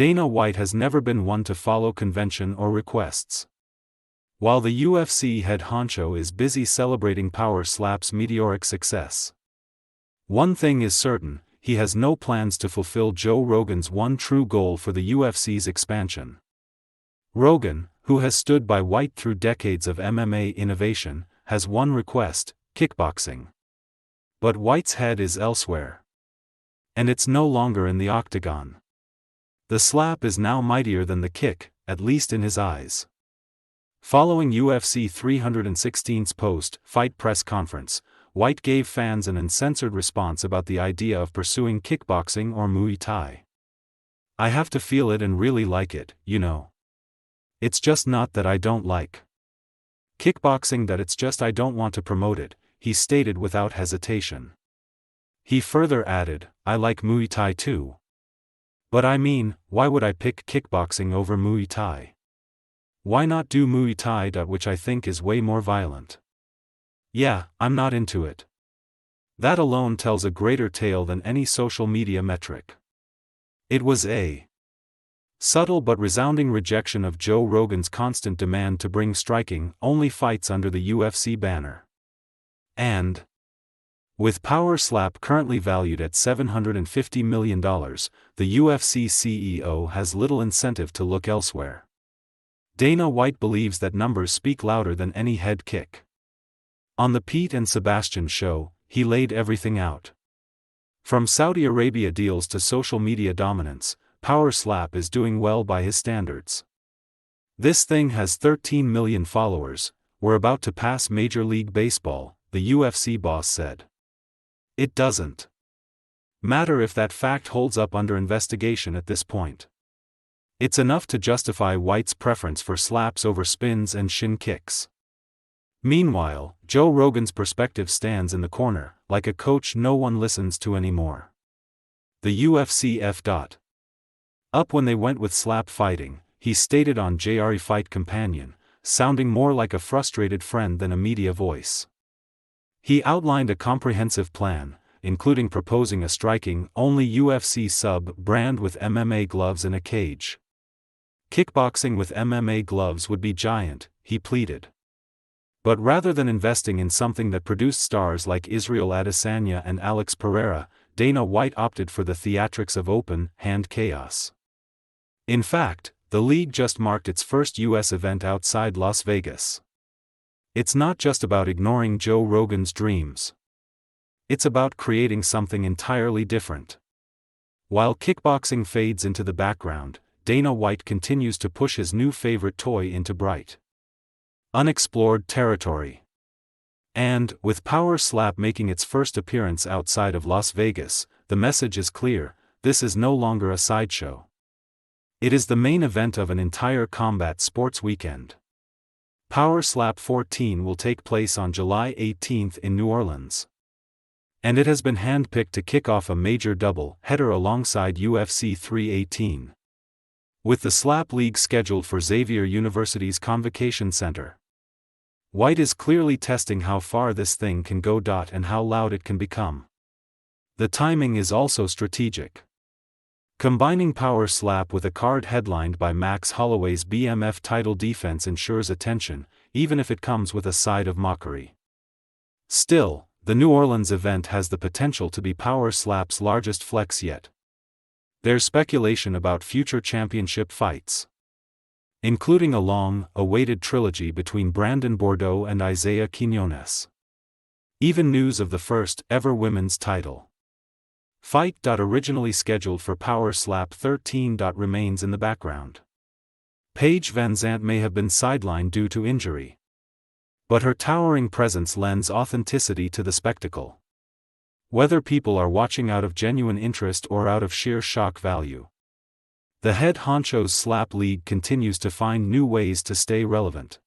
Dana White has never been one to follow convention or requests. While the UFC head honcho is busy celebrating Power Slap's meteoric success, one thing is certain: he has no plans to fulfill Joe Rogan's one true goal for the UFC's expansion. Rogan, who has stood by White through decades of MMA innovation, has one request: kickboxing. But White's head is elsewhere. And it's no longer in the Octagon. The slap is now mightier than the kick, at least in his eyes. Following UFC 316's post-fight press conference, White gave fans an uncensored response about the idea of pursuing kickboxing or Muay Thai. "I have to feel it and really like it, you know. It's just not that I don't like kickboxing, that it's just I don't want to promote it," he stated without hesitation. He further added, "I like Muay Thai too. But I mean, why would I pick kickboxing over Muay Thai? Why not do Muay Thai, which I think is way more violent? Yeah, I'm not into it." That alone tells a greater tale than any social media metric. It was a subtle but resounding rejection of Joe Rogan's constant demand to bring striking-only fights under the UFC banner. And with Power Slap currently valued at $750 million, the UFC CEO has little incentive to look elsewhere. Dana White believes that numbers speak louder than any head kick. On the Pete and Sebastian show, he laid everything out. From Saudi Arabia deals to social media dominance, Power Slap is doing well by his standards. "This thing has 13 million followers, we're about to pass Major League Baseball," the UFC boss said. It doesn't matter if that fact holds up under investigation at this point. It's enough to justify White's preference for slaps over spins and shin kicks. Meanwhile, Joe Rogan's perspective stands in the corner, like a coach no one listens to anymore. The UFC f.up when they went with slap fighting, he stated on JRE Fight Companion, sounding more like a frustrated friend than a media voice. He outlined a comprehensive plan, including proposing a striking-only UFC sub-brand with MMA gloves and a cage. "Kickboxing with MMA gloves would be giant," he pleaded. But rather than investing in something that produced stars like Israel Adesanya and Alex Pereira, Dana White opted for the theatrics of open-hand chaos. In fact, the league just marked its first U.S. event outside Las Vegas. It's not just about ignoring Joe Rogan's dreams. It's about creating something entirely different. While kickboxing fades into the background, Dana White continues to push his new favorite toy into bright, unexplored territory. And, with Power Slap making its first appearance outside of Las Vegas, the message is clear: this is no longer a sideshow. It is the main event of an entire combat sports weekend. Power Slap 14 will take place on July 18 in New Orleans. And it has been handpicked to kick off a major double-header alongside UFC 318. With the Slap League scheduled for Xavier University's Convocation Center. White is clearly testing how far this thing can go and how loud it can become. The timing is also strategic. Combining Power Slap with a card headlined by Max Holloway's BMF title defense ensures attention, even if it comes with a side of mockery. Still, the New Orleans event has the potential to be Power Slap's largest flex yet. There's speculation about future championship fights, including a long-awaited trilogy between Brandon Bordeaux and Isaiah Quiñones. Even news of the first-ever women's title fight originally scheduled for Power Slap 13 remains in the background. Paige VanZant may have been sidelined due to injury, but her towering presence lends authenticity to the spectacle. Whether people are watching out of genuine interest or out of sheer shock value, the head honcho's Slap League continues to find new ways to stay relevant.